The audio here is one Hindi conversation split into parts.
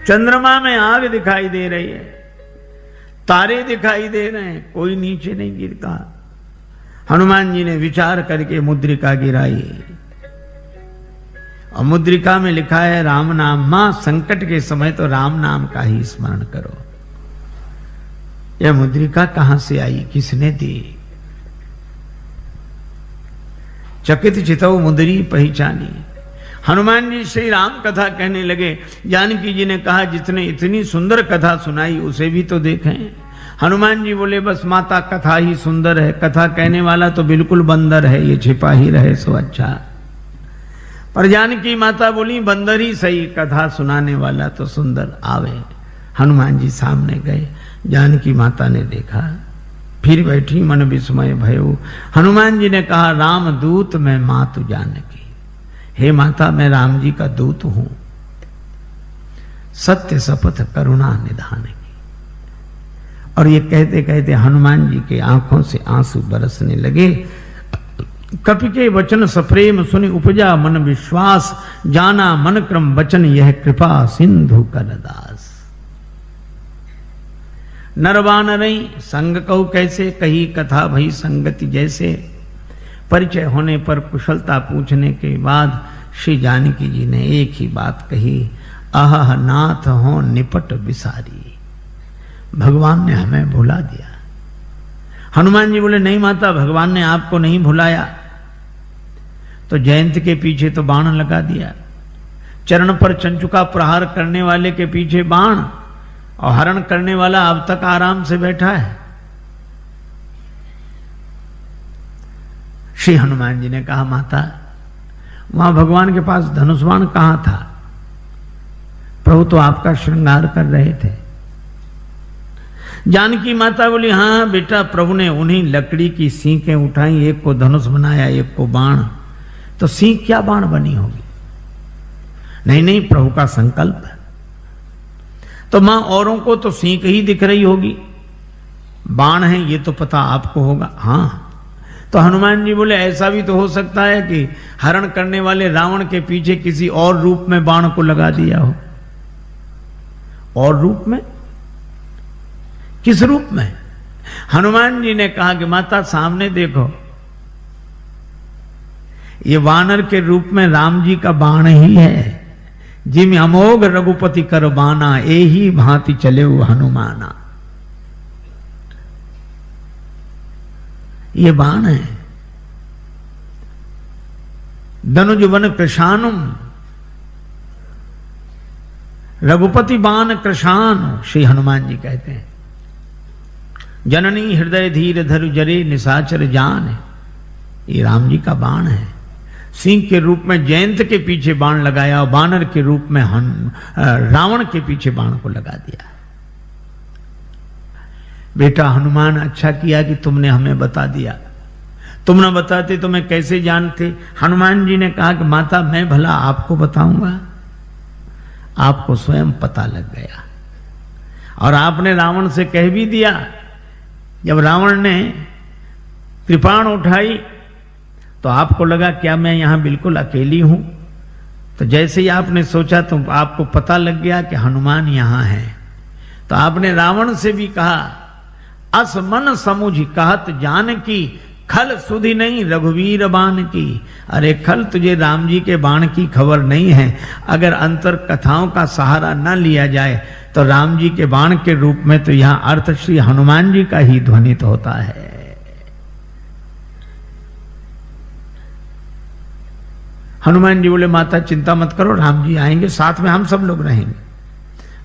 चंद्रमा में आग दिखाई दे रही है, तारे दिखाई दे रहे हैं, कोई नीचे नहीं गिरता। हनुमान जी ने विचार करके मुद्रिका गिराई और मुद्रिका में लिखा है राम नाम। मां, संकट के समय तो राम नाम का ही स्मरण करो। यह मुद्रिका कहां से आई, किसने दी? चकित चितौ मुद्री पहचानी। हनुमान जी श्री राम कथा कहने लगे। जानकी जी ने कहा जिसने इतनी सुंदर कथा सुनाई उसे भी तो देखें। हनुमान जी बोले बस माता कथा ही सुंदर है, कथा कहने वाला तो बिल्कुल बंदर है, ये छिपा ही रहे सो अच्छा। पर जानकी माता बोली बंदर ही सही, कथा सुनाने वाला तो सुंदर आवे। हनुमान जी सामने गए, जानकी माता ने देखा, फिर बैठी मन विस्मय भयो। हनुमान जी ने कहा राम दूत मैं मातु जानकी। हे माता, मैं राम जी का दूत हूं, सत्य शपथ करुणा निधान की। और ये कहते कहते हनुमान जी के आंखों से आंसू बरसने लगे। कपि के वचन सप्रेम सुनि उपजा मन विश्वास, जाना मन क्रम वचन यह कृपा सिंधु करदास। नरवानरई संग कहु कैसे, कही कथा भई संगति जैसे। परिचय होने पर कुशलता पूछने के बाद श्री जानकी जी ने एक ही बात कही, आह नाथ हो निपट बिसारी। भगवान ने हमें भुला दिया। हनुमान जी बोले नहीं माता, भगवान ने आपको नहीं भुलाया। तो जयंत के पीछे तो बाण लगा दिया, चरण पर चंचुका प्रहार करने वाले के पीछे बाण, और हरण करने वाला अब तक आराम से बैठा है। श्री हनुमान जी ने कहा माता, वहां भगवान के पास धनुष बाण कहां था? प्रभु तो आपका श्रृंगार कर रहे थे। जानकी माता बोली हाँ बेटा, प्रभु ने उन्हीं लकड़ी की सीखें उठाई, एक को धनुष बनाया, एक को बाण। तो सीख क्या बाण बनी होगी? नहीं नहीं, प्रभु का संकल्प है। तो मां औरों को तो सीख ही दिख रही होगी, बाण है ये तो पता आपको होगा। हाँ, तो हनुमान जी बोले ऐसा भी तो हो सकता है कि हरण करने वाले रावण के पीछे किसी और रूप में बाण को लगा दिया हो। और रूप में? किस रूप में? हनुमान जी ने कहा कि माता सामने देखो, ये वानर के रूप में राम जी का बाण ही है। जिम अमोघ रघुपति कर बाना, एही भांति चले वो हनुमाना। ये बाण है। धनुज वन कृशानुम, रघुपति बाण कृशान, श्री हनुमान जी कहते हैं। जननी हृदय धीर धरु जरे निशाचर जान, ये राम जी का बाण है। सिंह के रूप में जयंत के पीछे बाण लगाया और बानर के रूप में रावण के पीछे बाण को लगा दिया। बेटा हनुमान, अच्छा किया कि तुमने हमें बता दिया, तुम न बताते तो मैं कैसे जानते? हनुमान जी ने कहा कि माता मैं भला आपको बताऊंगा, आपको स्वयं पता लग गया। और आपने रावण से कह भी दिया। जब रावण ने कृपाण उठाई तो आपको लगा क्या मैं यहां बिल्कुल अकेली हूं? तो जैसे ही आपने सोचा तो आपको पता लग गया कि हनुमान यहां है। तो आपने रावण से भी कहा, अस मन समुझ कहत जान की, खल सुधि नहीं रघुवीर बाण की। अरे खल, तुझे राम जी के बाण की खबर नहीं है। अगर अंतर कथाओं का सहारा न लिया जाए तो राम जी के बाण के रूप में तो यहां अर्थ श्री हनुमान जी का ही ध्वनित होता है। हनुमान जी बोले माता चिंता मत करो, राम जी आएंगे, साथ में हम सब लोग रहेंगे।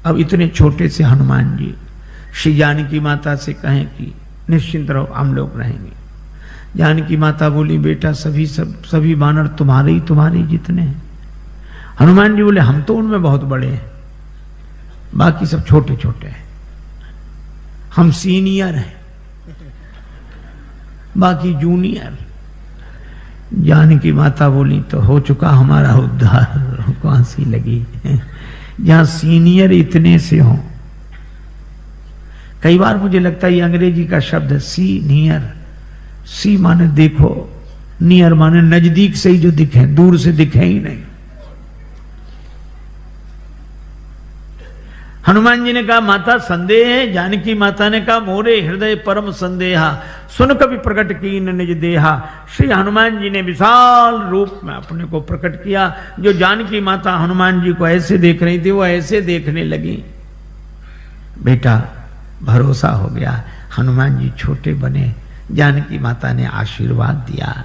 अब इतने छोटे से हनुमान जी श्री जानकी माता से कहें कि निश्चिंत रहो, हम लोग रहेंगे। जानकी माता बोली बेटा सभी बानर तुम्हारे जितने हैं। हनुमान जी बोले हम तो उनमें बहुत बड़े हैं, बाकी सब छोटे छोटे हैं, हम सीनियर हैं, बाकी जूनियर। जानकी माता बोली तो हो चुका हमारा उद्धार, कौन सी लगी जहां सीनियर इतने से हो। कई बार मुझे लगता है ये अंग्रेजी का शब्द है सीनियर। सी माने देखो, नियर माने नजदीक से ही जो दिखे, दूर से दिखे ही नहीं। हनुमान जी ने कहा माता संदेह है? जानकी माता ने कहा मोरे हृदय परम संदेहा, सुन कभी प्रकट कीन निज देहा। श्री हनुमान जी ने विशाल रूप में अपने को प्रकट किया। जो जानकी माता हनुमान जी को ऐसे देख रही थी वो ऐसे देखने लगी। बेटा भरोसा हो गया। हनुमान जी छोटे बने, जानकी माता ने आशीर्वाद दिया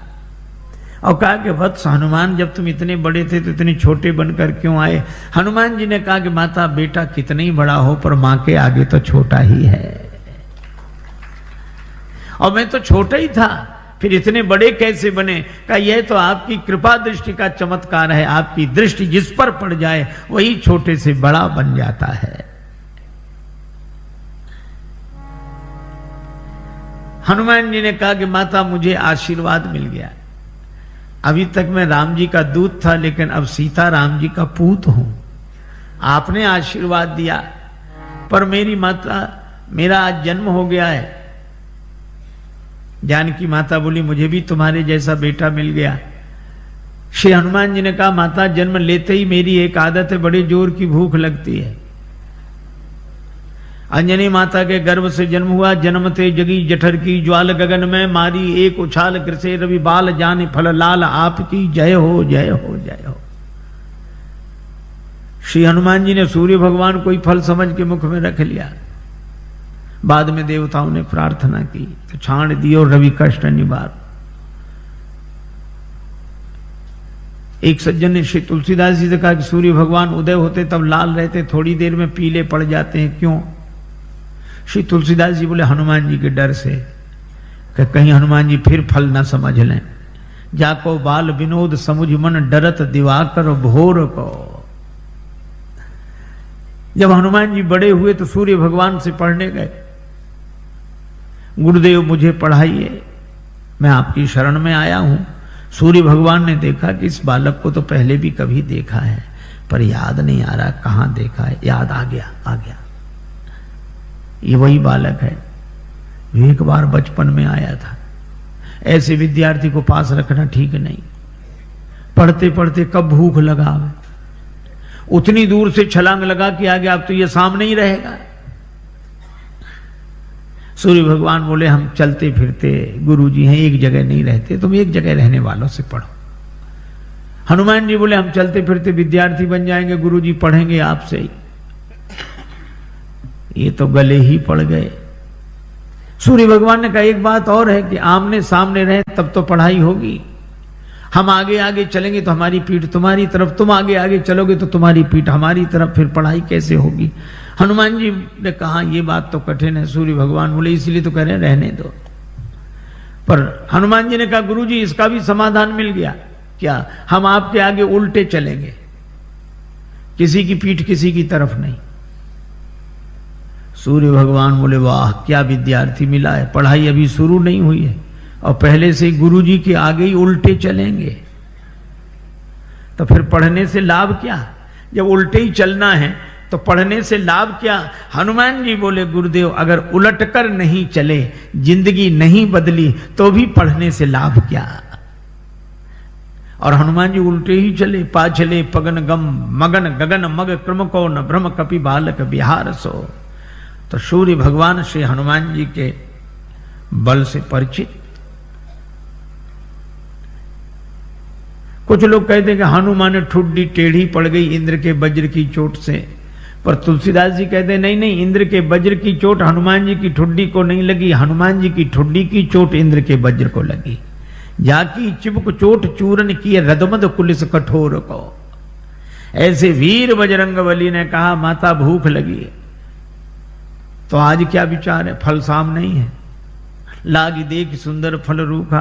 और कहा कि वत्स हनुमान, जब तुम इतने बड़े थे तो इतने छोटे बनकर क्यों आए? हनुमान जी ने कहा कि माता बेटा कितना ही बड़ा हो पर मां के आगे तो छोटा ही है, और मैं तो छोटा ही था, फिर इतने बड़े कैसे बने? कहा यह तो आपकी कृपा दृष्टि का चमत्कार है। आपकी दृष्टि जिस पर पड़ जाए वही छोटे से बड़ा बन जाता है। हनुमान जी ने कहा कि माता मुझे आशीर्वाद मिल गया। अभी तक मैं राम जी का दूत था, लेकिन अब सीता राम जी का पूत हूं। आपने आशीर्वाद दिया, पर मेरी माता, मेरा आज जन्म हो गया है। जानकी माता बोली मुझे भी तुम्हारे जैसा बेटा मिल गया। श्री हनुमान जी ने कहा माता जन्म लेते ही मेरी एक आदत है, बड़े जोर की भूख लगती है। अंजनी माता के गर्भ से जन्म हुआ, जन्मते जगी जठर की ज्वाल, गगन में मारी एक उछाल, कृषे रवि बाल जाने फल लाल, आपकी जय हो जय हो जय हो। श्री हनुमान जी ने सूर्य भगवान को ही फल समझ के मुख में रख लिया। बाद में देवताओं ने प्रार्थना की तो छाण दियो रवि कष्ट निवार। एक सज्जन ने श्री तुलसीदास जी से कहा कि सूर्य भगवान उदय होते तब लाल रहते, थोड़ी देर में पीले पड़ जाते हैं, क्यों? श्री तुलसीदास जी बोले हनुमान जी के डर से, कि कहीं हनुमान जी फिर फल ना समझ लें। जाको बाल विनोद समुझ मन, डरत दिवाकर भोर को। जब हनुमान जी बड़े हुए तो सूर्य भगवान से पढ़ने गए, गुरुदेव मुझे पढ़ाइए, मैं आपकी शरण में आया हूं। सूर्य भगवान ने देखा कि इस बालक को तो पहले भी कभी देखा है, पर याद नहीं आ रहा कहां देखा है। याद आ गया, आ गया, ये वही बालक है जो एक बार बचपन में आया था। ऐसे विद्यार्थी को पास रखना ठीक नहीं। पढ़ते पढ़ते कब भूख लगा, उतनी दूर से छलांग लगा कि आ गया, अब तो ये सामने ही रहेगा। सूर्य भगवान बोले हम चलते फिरते गुरुजी हैं, एक जगह नहीं रहते, तुम एक जगह रहने वालों से पढ़ो। हनुमान जी बोले हम चलते फिरते विद्यार्थी बन जाएंगे, गुरुजी पढ़ेंगे आपसे ही। ये तो गले ही पड़ गए। सूर्य भगवान ने कहा एक बात और है कि आमने सामने रहे तब तो पढ़ाई होगी। हम आगे आगे चलेंगे तो हमारी पीठ तुम्हारी तरफ, तुम आगे आगे चलोगे तो तुम्हारी पीठ हमारी तरफ, फिर पढ़ाई कैसे होगी? हनुमान जी ने कहा ये बात तो कठिन है। सूर्य भगवान बोले इसलिए तो कह रहे हैं रहने दो। पर हनुमान जी ने कहा गुरुजी इसका भी समाधान मिल गया। क्या? हम आपके आगे उल्टे चलेंगे, किसी की पीठ किसी की तरफ नहीं। सूर्य भगवान बोले वाह क्या विद्यार्थी मिला है, पढ़ाई अभी शुरू नहीं हुई है और पहले से गुरुजी के आगे ही उल्टे चलेंगे, तो फिर पढ़ने से लाभ क्या? जब उल्टे ही चलना है तो पढ़ने से लाभ क्या? हनुमान जी बोले गुरुदेव अगर उलटकर नहीं चले, जिंदगी नहीं बदली, तो भी पढ़ने से लाभ क्या? और हनुमान जी उल्टे ही चले। पाछले पगन गम मगन गगन मग क्रम को न भ्रम कपि बालक बिहार सो। तो सूर्य भगवान श्री हनुमान जी के बल से परिचित। कुछ लोग कहते हैं कि हनुमान ठुड्डी टेढ़ी पड़ गई इंद्र के वज्र की चोट से, पर तुलसीदास जी कहते हैं नहीं नहीं, इंद्र के वज्र की चोट हनुमान जी की ठुड्डी को नहीं लगी, हनुमान जी की ठुड्डी की चोट इंद्र के वज्र को लगी। जाकी चिबुक चोट चूरन किए रदमद कुलिस कठोर को। ऐसे वीर बजरंगबली ने कहा माता भूख लगी है, तो आज क्या विचार है? फल सामने ही है। लागी देख सुंदर फल रूखा,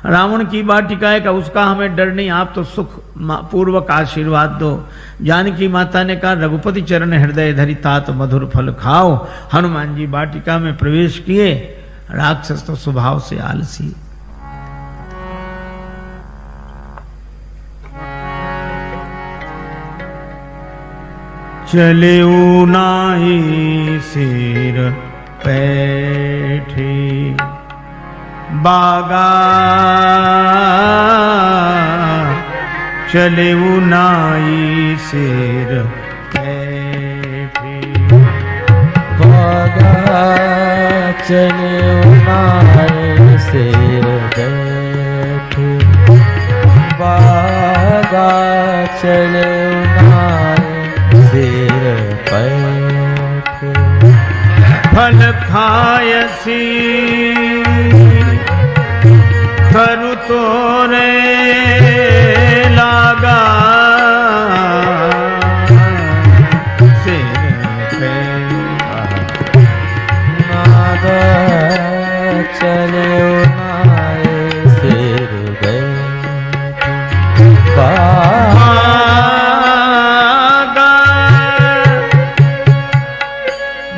रावण की वाटिका है का उसका हमें डर नहीं, आप तो सुख पूर्वक आशीर्वाद दो। जानकी माता ने कहा रघुपति चरण हृदय धरि तात मधुर फल खाओ। हनुमान जी वाटिका में प्रवेश किए। राक्षस तो स्वभाव से आलसी। चले नाई सिर पैठे बागा, चले नाई सिर पैठे चले उनाए सिर बैठे, बागा चले उनाए सिर बैठे। फल खायसी करु तोरे लागा, चले उनाए सिर बैठे, बागा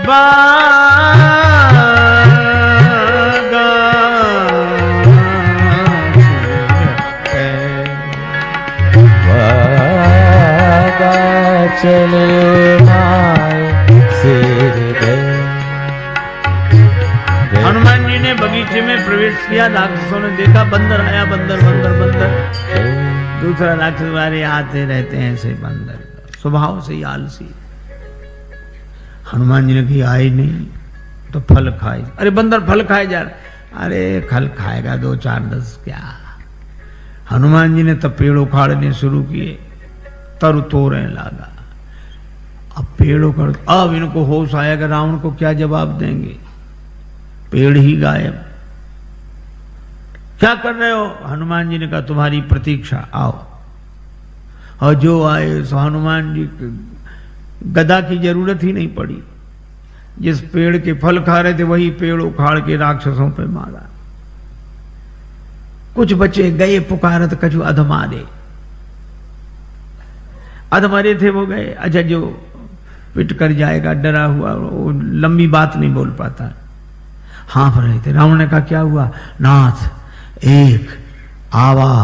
बागा बागा चले उनाए सिर बैठे। हनुमान जी ने बगीचे में प्रवेश किया, राक्षसों ने देखा बंदर आया, बंदर बंदर बंदर। दूसरा राक्षस वाले आते रहते हैं ऐसे बंदर, स्वभाव से ही आलसी। हनुमान जी ने कहा आए नहीं तो फल खाए। अरे बंदर फल खाए जा रहा, अरे फल खाएगा 2 4 10 क्या। हनुमान जी ने तब पेड़ उखाड़ने शुरू किए, तरु तोड़ने लगा। अब पेड़ उखाड़, अब इनको होश आया कि रावण को क्या जवाब देंगे, पेड़ ही गायब। क्या कर रहे हो? हनुमान जी ने कहा तुम्हारी प्रतीक्षा, आओ। और जो आए सो हनुमान जी गदा की जरूरत ही नहीं पड़ी। जिस पेड़ के फल खा रहे थे वही पेड़ उखाड़ के राक्षसों पे मारा। कुछ बचे गए पुकारत कछु अधमारे, अधमरे थे वो गए। अच्छा जो पिट कर जाएगा डरा हुआ वो लंबी बात नहीं बोल पाता, हाँफ रहे थे। रावण ने कहा क्या हुआ? नाथ एक आवा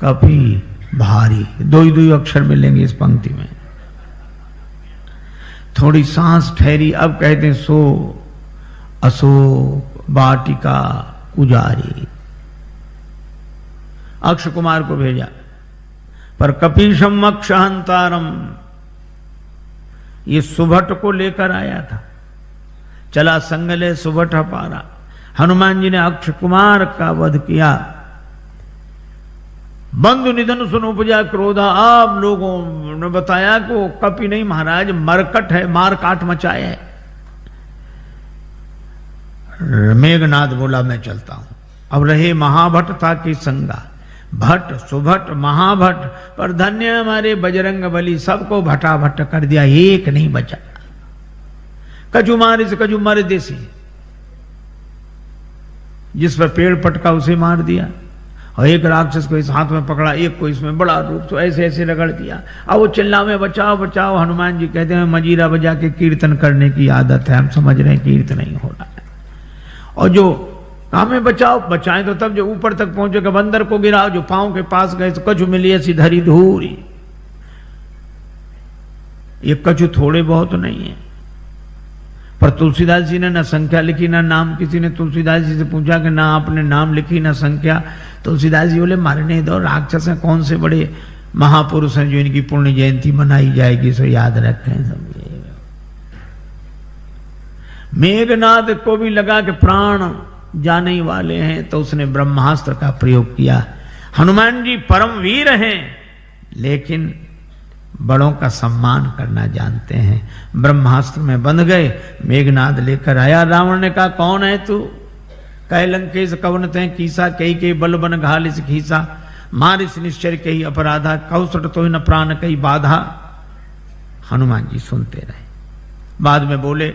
कपी भारी, 2 ही 2 अक्षर मिलेंगे इस पंक्ति में। थोड़ी सांस ठहरी, अब कहते हैं सो अशोक वाटिका उजारी। अक्ष कुमार को भेजा, पर कपीशम अक्षहंतारम, ये सुभट को लेकर आया था। चला संगले सुभट पारा। हनुमान जी ने अक्ष कुमार का वध किया। बंधु निधन सुन उपजा क्रोधा। आप लोगों ने बताया कि वो कपि नहीं महाराज, मरकट है, मार काट मचाए है। मेघनाद बोला मैं चलता हूं। अब रहे महाभट्टता की संगा, भट्ट सुभट महाभट्ट, पर धन्य हमारे बजरंग बली, सबको भटाभट कर दिया, एक नहीं बचा। कजू मारे से कजू मारे देसी, जिस पर पेड़ पटका उसे मार दिया। और एक राक्षस को इस हाथ में पकड़ा, एक को इसमें बड़ा रूप, तो ऐसे ऐसे रगड़ दिया। अब वो चिल्ला में बचाओ बचाओ। हनुमान जी कहते हैं मजीरा बजा के कीर्तन करने की आदत है, हम समझ रहे हैं कीर्तन नहीं हो रहा है। और जो हमें बचाओ, बचाएं तो तब जो ऊपर तक पहुंचेगा, बंदर को गिराओ। जो पांव के पास गए तो कछु मिली ऐसी धरी धूरी। ये कछु थोड़े बहुत नहीं है, पर तुलसीदास जी ने ना संख्या लिखी ना नाम। किसी ने तुलसीदास जी से पूछा कि ना आपने नाम लिखी ना संख्या। तुलसीदास जी बोले मारने दो, राक्षस हैं, कौन से बड़े महापुरुष हैं जो इनकी पुण्य जयंती मनाई जाएगी, सो याद रखें समझे। मेघनाद को भी लगा कि प्राण जाने वाले हैं, तो उसने ब्रह्मास्त्र का प्रयोग किया। हनुमान जी परम वीर हैं, लेकिन बड़ों का सम्मान करना जानते हैं। ब्रह्मास्त्र में बंध गए, मेघनाद लेकर आया। रावण ने कहा कौन है तू? कह लंकेश कवन ते कीसा, कही के बल बन घालिस खीसा, मारिस निश्चर कही अपराधा, कौसट तो न प्राण कही बाधा। हनुमान जी सुनते रहे। बाद में बोले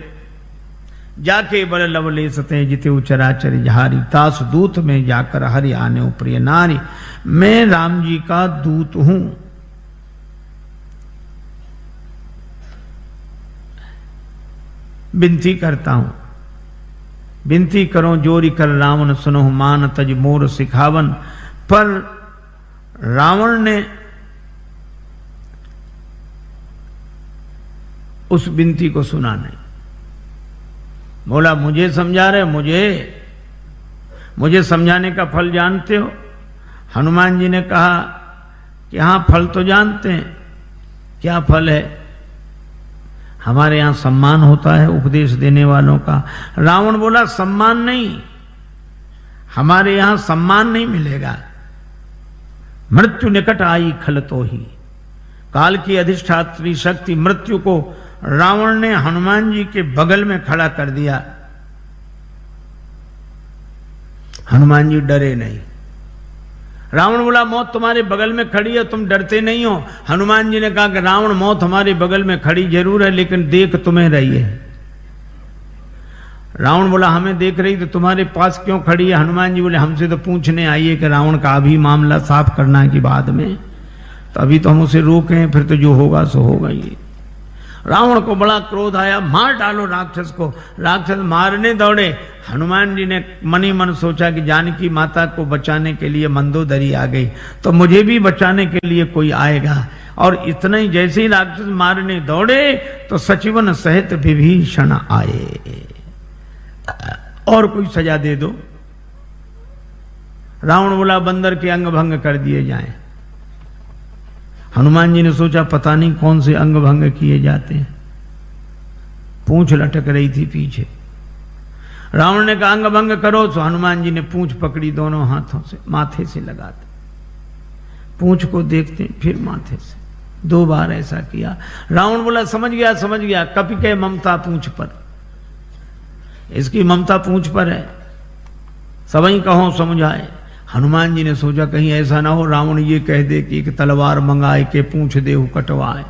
जाके बल लवले सते जिते उचराचर जहारी, तास दूत में जाकर हरि आने प्रिय नारी, मैं राम जी का दूत हूं। विनती करता हूं, विनती करो जोरी कर रावण सुनो, मान तज मोर सिखावन। पर रावण ने उस विनती को सुना नहीं। बोला मुझे समझा रहे, मुझे समझाने का फल जानते हो? हनुमान जी ने कहा कि हाँ फल तो जानते हैं। क्या फल है? हमारे यहाँ सम्मान होता है उपदेश देने वालों का। रावण बोला सम्मान नहीं, हमारे यहाँ सम्मान नहीं मिलेगा। मृत्यु निकट आई खल तो ही, काल की अधिष्ठात्री शक्ति मृत्यु को रावण ने हनुमान जी के बगल में खड़ा कर दिया। हनुमान जी डरे नहीं। रावण बोला मौत तुम्हारे बगल में खड़ी है, तुम डरते नहीं हो। हनुमान जी ने कहा कि रावण मौत हमारे बगल में खड़ी जरूर है, लेकिन देख तुम्हें रही है। रावण बोला हमें देख रही तो तुम्हारे पास क्यों खड़ी है? हनुमान जी बोले हमसे तो पूछने आई है कि रावण का अभी मामला साफ करना कि बाद में, तो अभी तो हम उसे रोके हैं, फिर तो जो होगा सो होगा ही। रावण को बड़ा क्रोध आया, मार डालो राक्षस को। राक्षस मारने दौड़े। हनुमान जी ने मन ही मन सोचा कि जानकी माता को बचाने के लिए मंदोदरी आ गई, तो मुझे भी बचाने के लिए कोई आएगा। और इतना ही जैसे ही राक्षस मारने दौड़े तो सचिवन सहित विभीषण आए। और कोई सजा दे दो। रावण बोला बंदर के अंग भंग कर दिए जाएं। हनुमान जी ने सोचा पता नहीं कौन से अंग भंग किए जाते हैं। पूंछ लटक रही थी पीछे। रावण ने कहा अंग भंग करो, तो हनुमान जी ने पूंछ पकड़ी, दोनों हाथों से माथे से लगाते, पूंछ को देखते फिर माथे से, 2 बार ऐसा किया। रावण बोला समझ गया, कपि के ममता पूंछ पर, इसकी ममता पूंछ पर है, सबई कहो समझाए। हनुमान जी ने सोचा कहीं ऐसा ना हो रावण ये कह दे कि एक तलवार मंगाए के पूंछ देहु कटवाए।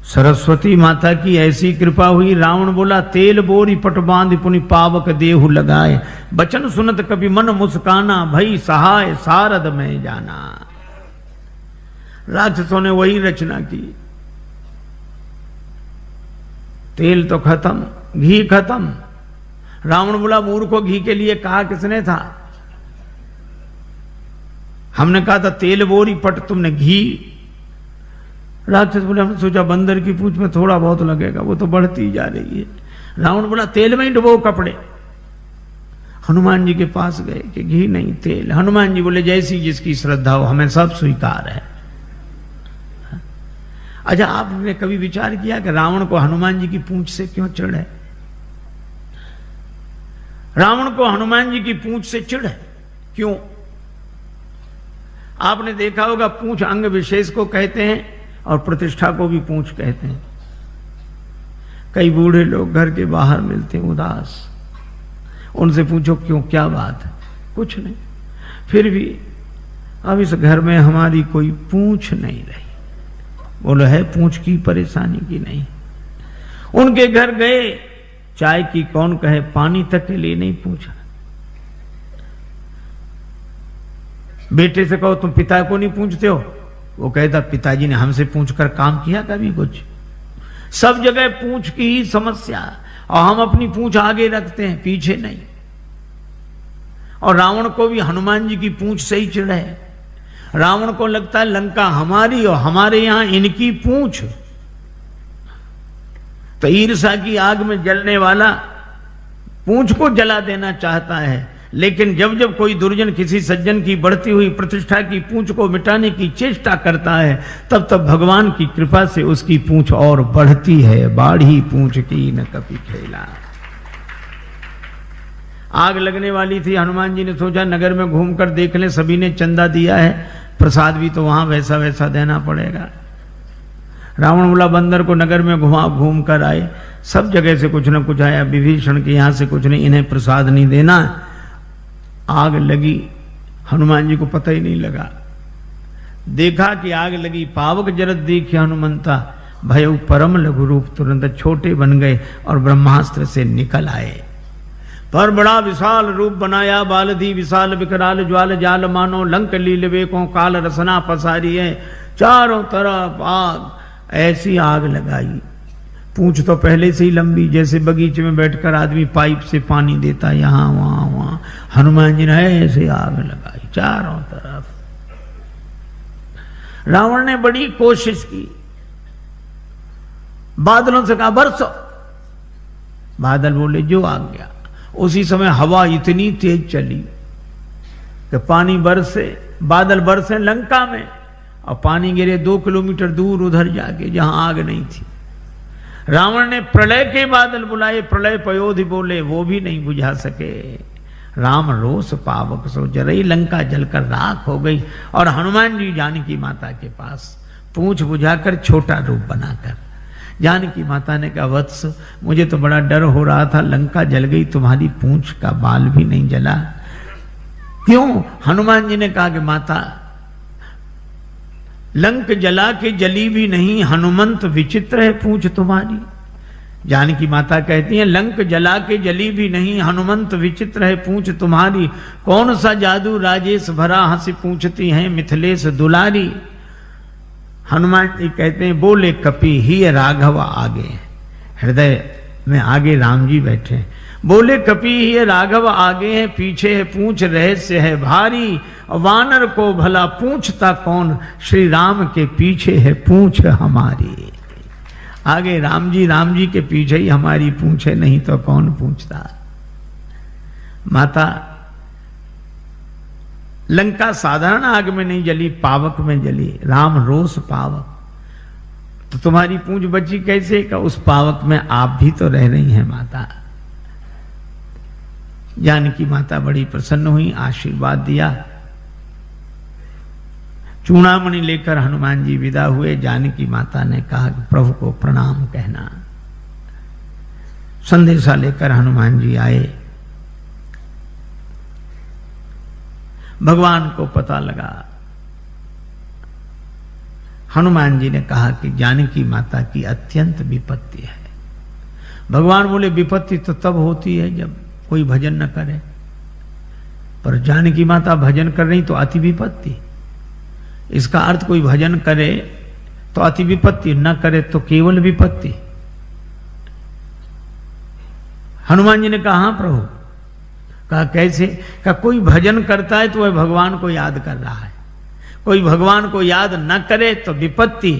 सरस्वती माता की ऐसी कृपा हुई। रावण बोला तेल बोरी पट बांध पुनि पावक देहु लगाए, बचन सुनत कभी मन मुस्काना, भई सहाय सारद में जाना। राक्षसों ने वही रचना की। तेल तो खत्म, घी खत्म। रावण बोला मूर्खों घी के लिए कहा किसने था? हमने कहा था तेल बोरी पट, तुमने घी। राक्षस बोले हमने सोचा बंदर की पूंछ में थोड़ा बहुत लगेगा, वो तो बढ़ती जा रही है। रावण बोला तेल में ही डुबो कपड़े। हनुमान जी के पास गए कि घी नहीं तेल। हनुमान जी बोले जैसी जिसकी श्रद्धा हो, हमें सब स्वीकार है। अच्छा आपने कभी विचार किया कि रावण को हनुमान जी की पूंछ से क्यों चिढ़ है? रावण को हनुमान जी की पूंछ से चिढ़ है क्यों? आपने देखा होगा पूंछ अंग विशेष को कहते हैं और प्रतिष्ठा को भी पूंछ कहते हैं। कई बूढ़े लोग घर के बाहर मिलते हैं उदास, उनसे पूछो क्यों, क्या बात है? कुछ नहीं, फिर भी अब इस घर में हमारी कोई पूंछ नहीं रही। बोलो है पूंछ की परेशानी की नहीं। उनके घर गए, चाय की कौन कहे, पानी तक के लिए नहीं पूछा। बेटे से कहो तुम पिता को नहीं पूछते हो, वो कहता पिताजी ने हमसे पूछकर काम किया कभी कुछ? सब जगह पूंछ की ही समस्या, और हम अपनी पूंछ आगे रखते हैं पीछे नहीं। और रावण को भी हनुमान जी की पूंछ से ही चिढ़ है। रावण को लगता है लंका हमारी और हमारे यहां इनकी पूंछ। तो ईर्ष्या की आग में जलने वाला पूंछ को जला देना चाहता है, लेकिन जब जब कोई दुर्जन किसी सज्जन की बढ़ती हुई प्रतिष्ठा की पूंछ को मिटाने की चेष्टा करता है, तब तब भगवान की कृपा से उसकी पूंछ और बढ़ती है। बाढ़ी पूंछ की न कभी खेला। आग लगने वाली थी। हनुमान जी ने सोचा नगर में घूमकर देख लें, सभी ने चंदा दिया है, प्रसाद भी तो वहां वैसा वैसा देना पड़ेगा। रावण बोला बंदर को नगर में घूम कर आए, सब जगह से कुछ न कुछ आया, विभीषण के यहां से कुछ नहीं, इन्हें प्रसाद नहीं देना। आग लगी, हनुमान जी को पता ही नहीं लगा। देखा कि आग लगी, पावक जरत देखी हनुमंता, भयउ परम लघु रूप, तुरंत छोटे बन गए और ब्रह्मास्त्र से निकल आए। पर बड़ा विशाल रूप बनाया, बालधी विशाल विकराल ज्वाल जाल, मानो लंक लीलवे को काल रसना पसारी है। चारों तरफ आग, ऐसी आग लगाई। पूंछ तो पहले से ही लंबी, जैसे बगीचे में बैठकर आदमी पाइप से पानी देता, यहां वहां वहां। हनुमान जी ने ऐसे आग लगाई चारों तरफ। रावण ने बड़ी कोशिश की, बादलों से कहा बरसो। बादल बोले जो आ गया। उसी समय हवा इतनी तेज चली कि पानी बरसे, बादल बरसे लंका में, और पानी गिरे 2 किलोमीटर दूर उधर जाके जहां आग नहीं थी। रावण ने प्रलय के बादल बुलाए, प्रलय पयोधि बोले, वो भी नहीं बुझा सके। राम रोष पावक सो जरई, लंका जलकर राख हो गई। और हनुमान जी जानकी माता के पास पूंछ बुझाकर छोटा रूप बनाकर, जानकी माता ने कहा, वत्स मुझे तो बड़ा डर हो रहा था, लंका जल गई, तुम्हारी पूंछ का बाल भी नहीं जला। क्यों? हनुमान जी ने कहा कि माता, लंक जला के जली भी नहीं, हनुमंत विचित्र है पूंछ तुम्हारी। जानकी माता कहती हैं, लंक जला के जली भी नहीं, हनुमंत विचित्र है पूंछ तुम्हारी। कौन सा जादू राजेश भरा, हंसी पूछती हैं मिथिलेश दुलारी। हनुमान जी कहते हैं, बोले कपि ही राघव आगे, हृदय में आगे राम जी बैठे। बोले कपि ही राघव आगे है, पीछे है पूंछ रहस्य है भारी। वानर को भला पूछता कौन, श्री राम के पीछे है पूंछ हमारी। आगे राम जी के पीछे ही हमारी पूंछ है, नहीं तो कौन पूछता। माता, लंका साधारण आग में नहीं जली, पावक में जली। राम रोष पावक, तो तुम्हारी पूंछ बची कैसे? का उस पावक में आप भी तो रह रही हैं माता। जानकी माता बड़ी प्रसन्न हुई, आशीर्वाद दिया। चूड़ामणि लेकर हनुमान जी विदा हुए। जानकी माता ने कहा कि प्रभु को प्रणाम कहना। संदेशा लेकर हनुमान जी आए। भगवान को पता लगा। हनुमान जी ने कहा कि जानकी माता की अत्यंत विपत्ति है। भगवान बोले, विपत्ति तो तब होती है जब कोई भजन न करे, पर जानकी माता भजन कर रही तो अति विपत्ति। इसका अर्थ कोई भजन करे तो अति विपत्ति, न करे तो केवल विपत्ति। हनुमान जी ने कहा, हाँ प्रभु। कहा कैसे? कहा कोई भजन करता है तो वह भगवान को याद कर रहा है, कोई भगवान को याद न करे तो विपत्ति,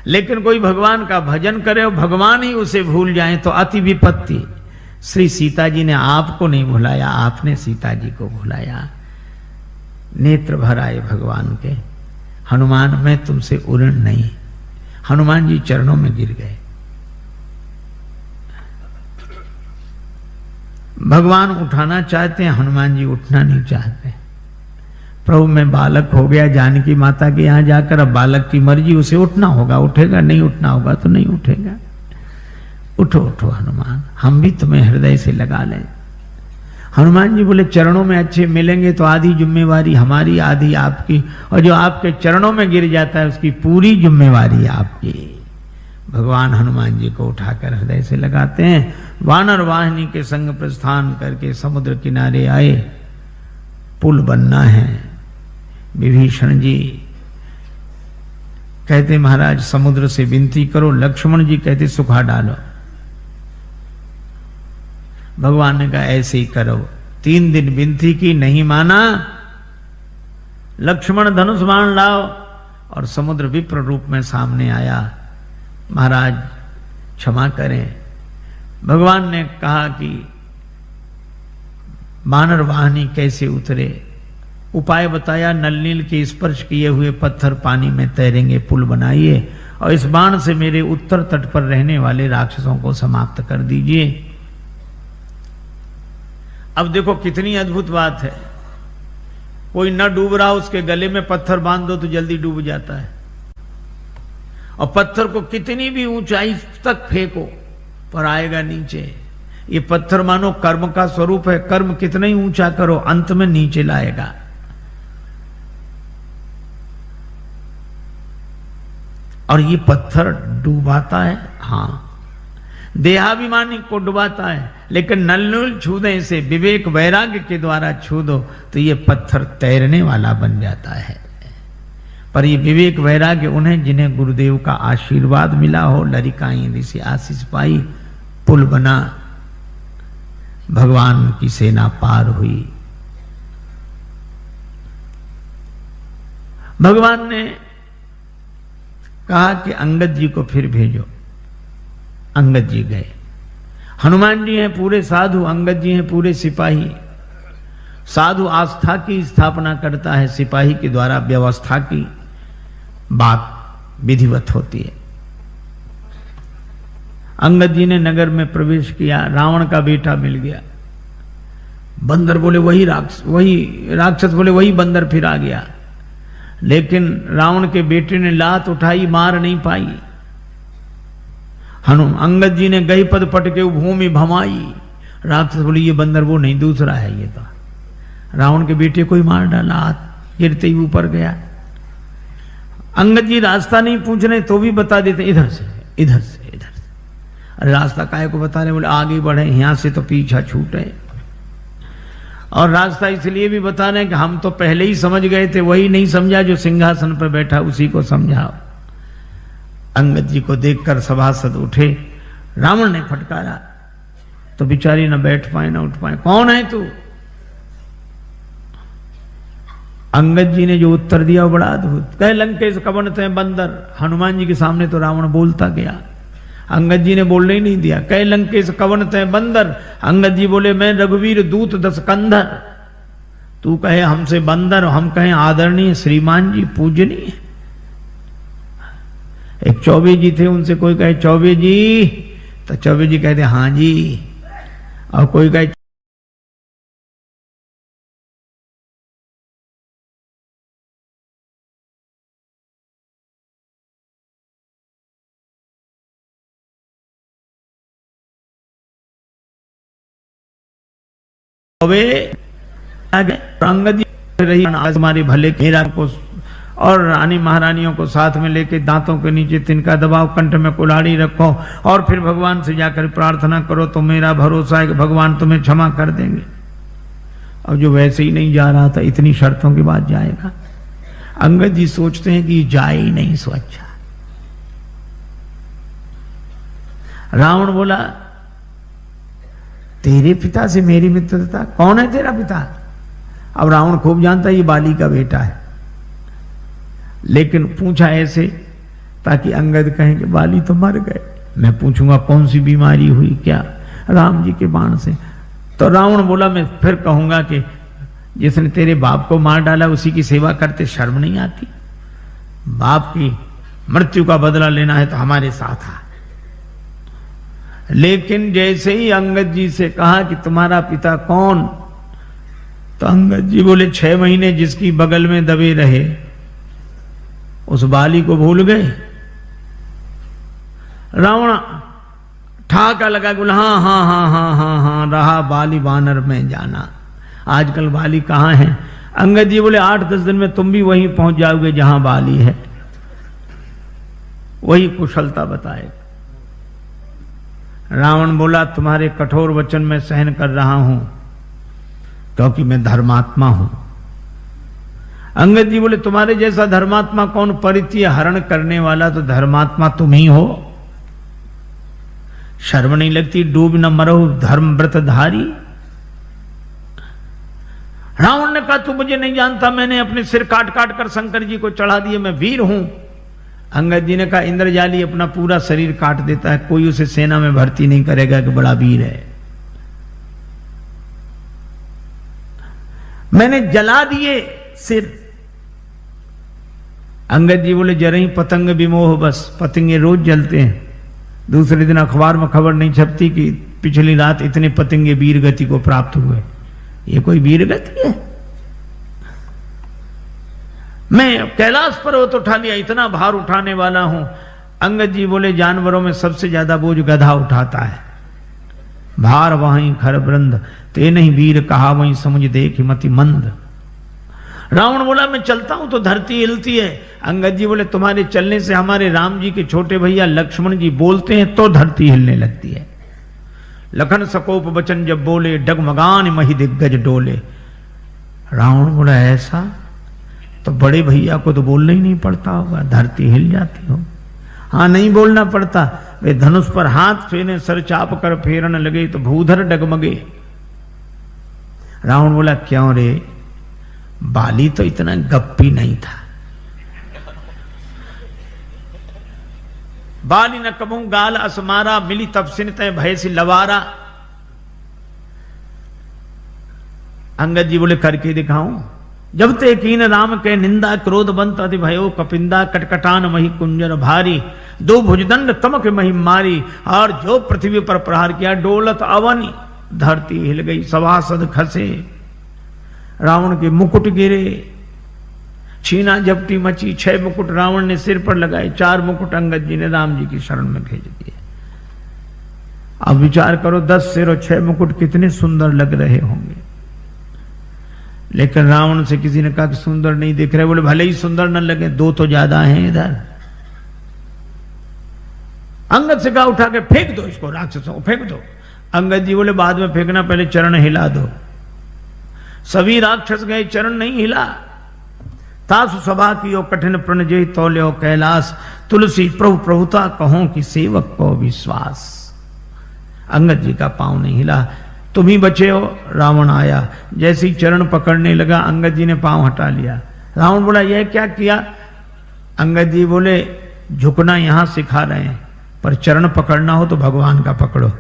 लेकिन कोई भगवान का भजन करे और भगवान ही उसे भूल जाए तो अति विपत्ति। श्री सीता जी ने आपको नहीं भुलाया, आपने सीता जी को भुलाया। नेत्र भर आए भगवान के। हनुमान, मैं तुमसे उऋण नहीं। हनुमान जी चरणों में गिर गए। भगवान उठाना चाहते हैं, हनुमान जी उठना नहीं चाहते। प्रभु मैं बालक हो गया जानकी माता के यहां जाकर, अब बालक की मर्जी, उसे उठना होगा, उठेगा, नहीं उठना होगा तो नहीं उठेगा। उठो उठो हनुमान, हम भी तुम्हें हृदय से लगा लें। हनुमान जी बोले, चरणों में अच्छे मिलेंगे तो आधी जिम्मेवारी हमारी, आधी आपकी, और जो आपके चरणों में गिर जाता है उसकी पूरी जिम्मेवारी आपकी। भगवान हनुमान जी को उठाकर हृदय से लगाते हैं। वानर वाहिनी के संग प्रस्थान करके समुद्र किनारे आए। पुल बनना है। विभीषण जी कहते, महाराज समुद्र से विनती करो। लक्ष्मण जी कहते, सुखा डालो। भगवान ने कहा, ऐसे ही करो। 3 दिन विनती की, नहीं माना। लक्ष्मण धनुष बाण लाओ, और समुद्र विप्र रूप में सामने आया। महाराज क्षमा करें। भगवान ने कहा कि वानर वाहिनी कैसे उतरे, उपाय बताया। नल नील के स्पर्श किए हुए पत्थर पानी में तैरेंगे, पुल बनाइए, और इस बाण से मेरे उत्तर तट पर रहने वाले राक्षसों को समाप्त कर दीजिए। अब देखो कितनी अद्भुत बात है। कोई न डूब रहा, उसके गले में पत्थर बांध दो तो जल्दी डूब जाता है, और पत्थर को कितनी भी ऊंचाई तक फेंको पर आएगा नीचे। ये पत्थर मानो कर्म का स्वरूप है। कर्म कितना ही ऊंचा करो, अंत में नीचे लाएगा। और ये पत्थर डूबाता है, हाँ, देहाभिमानी को डुबाता है, लेकिन नल छू दे, इसे विवेक वैराग्य के द्वारा छू दो तो ये पत्थर तैरने वाला बन जाता है। पर ये विवेक वैराग्य उन्हें जिन्हें गुरुदेव का आशीर्वाद मिला हो, लरिकाई ऋषि आशीष पाई, पुल बना, भगवान की सेना पार हुई। भगवान ने कहा कि अंगद जी को फिर भेजो। अंगद जी गए। हनुमान जी हैं पूरे साधु, अंगद जी हैं पूरे सिपाही। साधु आस्था की स्थापना करता है, सिपाही के द्वारा व्यवस्था की बात विधिवत होती है। अंगद जी ने नगर में प्रवेश किया, रावण का बेटा मिल गया। बंदर बोले वही राक्षस बोले वही बंदर फिर आ गया, लेकिन रावण के बेटे ने लात उठाई, मार नहीं पाई। अंगद जी ने गई पद पटके भूमि भमाई, राक्षस बोले ये बंदर वो नहीं, दूसरा है ये तो। रावण के बेटे को ही मार डाला, हाथ गिरते ही ऊपर गया। अंगद जी रास्ता नहीं पूछ रहे तो भी बता देते इधर से इधर से इधर से। अरे रास्ता काहे को बता रहे, बोले आगे बढ़े, यहां से तो पीछा छूटे। और रास्ता इसलिए भी बता रहे हैं कि हम तो पहले ही समझ गए थे, वही नहीं समझा जो सिंहासन पर बैठा उसी को समझाओ। अंगद जी को देखकर सभासद उठे, रावण ने फटकारा तो बेचारी न बैठ पाए न उठ पाए। कौन है तू? अंगद जी ने जो उत्तर दिया वो बड़ा अद्भुत। कह लंकेश कवन ते बंदर। हनुमान जी के सामने तो रावण बोलता गया, अंगद जी ने बोलने ही नहीं दिया। कह लंकेश कवन ते बंदर। अंगद जी बोले मैं रघुवीर दूत दस कंधर। तू कहे हमसे बंदर, हम कहें आदरणीय श्रीमान जी पूजनीय। एक चौबे जी थे, उनसे कोई कहे चौबे जी तो चौबे जी कहते हाँ जी, और कोई कहे अंगद जी रही आज हमारे भले मेरा को और रानी महारानियों को साथ में लेके दांतों के नीचे तिनका दबाओ, कंठ में कुल्हाड़ी रखो और फिर भगवान से जाकर प्रार्थना करो तो मेरा भरोसा है कि भगवान तुम्हें क्षमा कर देंगे। अब जो वैसे ही नहीं जा रहा था, इतनी शर्तों के बाद जाएगा। अंगद जी सोचते हैं कि जाए ही नहीं सो अच्छा। रावण बोला तेरे पिता से मेरी मित्रता, कौन है तेरा पिता? अब रावण खूब जानता है ये बाली का बेटा है, लेकिन पूछा ऐसे ताकि अंगद कहें कि बाली तो मर गए। मैं पूछूंगा कौन सी बीमारी हुई, क्या? राम जी के बाण से। तो रावण बोला मैं फिर कहूंगा कि जिसने तेरे बाप को मार डाला उसी की सेवा करते शर्म नहीं आती? बाप की मृत्यु का बदला लेना है तो हमारे साथ आ। लेकिन जैसे ही अंगद जी से कहा कि तुम्हारा पिता कौन, तो अंगद जी बोले 6 महीने जिसकी बगल में दबे रहे उस बाली को भूल गए। रावण ठाका लगा, बोला हाँ हाँ हाँ हाँ हाँ हाँ रहा बाली वानर में जाना। आजकल बाली कहाँ है? अंगद जी बोले 8-10 दिन में तुम भी वहीं पहुंच जाओगे जहां बाली है, वही कुशलता बताएगा। रावण बोला तुम्हारे कठोर वचन में सहन कर रहा हूं क्योंकि मैं धर्मात्मा हूं। अंगद जी बोले तुम्हारे जैसा धर्मात्मा कौन? परित्य हरण करने वाला तो धर्मात्मा तुम ही हो। शर्म नहीं लगती? डूब न मरो धर्म व्रतधारी। रावण ने कहा तू मुझे नहीं जानता, मैंने अपने सिर काट काट कर शंकर जी को चढ़ा दिए, मैं वीर हूं। अंगद जी ने कहा इंद्रजाली अपना पूरा शरीर काट देता है, कोई उसे सेना में भर्ती नहीं करेगा कि बड़ा वीर है। मैंने जला दिए सिर। अंगद जी बोले जरा ही पतंग विमोह, बस पतंगे रोज जलते हैं। दूसरे दिन अखबार में खबर नहीं छपती कि पिछली रात इतने पतंगे वीर गति को प्राप्त हुए। ये कोई वीर गति है? मैं कैलाश पर्वत उठा लिया, इतना भार उठाने वाला हूं। अंगद जी बोले जानवरों में सबसे ज्यादा बोझ गधा उठाता है। भार वहीं खर वृंद, ते नहीं वीर कहा वहीं समझ देख मति मंद। रावण बोला मैं चलता हूं तो धरती हिलती है। अंगद जी बोले तुम्हारे चलने से हमारे राम जी के छोटे भैया लक्ष्मण जी बोलते हैं तो धरती हिलने लगती है। लखन सकोप बचन जब बोले, डगमगान मही दिग्गज डोले। रावण बोला ऐसा तो बड़े भैया को तो बोलना ही नहीं पड़ता होगा, धरती हिल जाती हो। हाँ नहीं बोलना पड़ता, वे धनुष पर हाथ फेरे, सर चाप कर फेरन लगे तो भूधर डगमगे। रावण बोला क्यों रे, बाली तो इतना गप्पी नहीं था। बाली न कबू गाल असमारा, मिली तपसिन तय भय से लवारा। अंगद जी बोले करके दिखाऊं। जब ते कीन राम के निंदा क्रोध बंत अति भयो कपिंदा कटकटान मही कुंजर भारी दो भुजदंड तमक मही मारी। और जो पृथ्वी पर प्रहार किया डोलत अवनी धरती हिल गई सभासद खसे रावण के मुकुट गिरे छीना झपटी मची 6 मुकुट रावण ने सिर पर लगाए 4 मुकुट अंगद जी ने राम जी की शरण में भेज दिए। अब विचार करो 10 सिर और 6 मुकुट कितने सुंदर लग रहे होंगे। लेकिन रावण से किसी ने कहा कि सुंदर नहीं दिख रहे। बोले भले ही सुंदर न लगे 2 तो ज्यादा हैं इधर। अंगद से कहा उठा के फेंक दो इसको, राक्षसों को फेंक दो। अंगद जी बोले बाद में फेंकना, पहले चरण हिला दो। सभी राक्षस गए, चरण नहीं हिला। तासु सभा की ओ कठिन प्रण जय तौल्यो कैलाश तुलसी प्रभु प्रभुता कहो कि सेवक को विश्वास। अंगद जी का पांव नहीं हिला। तुम ही बचे हो। रावण आया, जैसे ही चरण पकड़ने लगा अंगद जी ने पांव हटा लिया। रावण बोला यह क्या किया? अंगद जी बोले झुकना यहां सिखा रहे हैं, पर चरण पकड़ना हो तो भगवान का पकड़ो।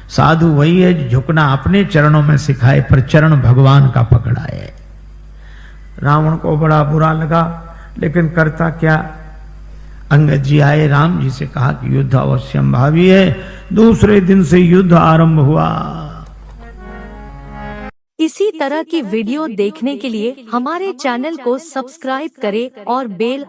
साधु वही है झुकना अपने चरणों में सिखाए, पर चरण भगवान का पकड़ाए। रावण को बड़ा बुरा लगा, लेकिन करता क्या। अंगद जी आए, राम जी से कहा कि युद्ध अवश्यंभावी है। दूसरे दिन से युद्ध आरंभ हुआ। इसी तरह की वीडियो देखने के लिए हमारे चैनल को सब्सक्राइब करें और बेल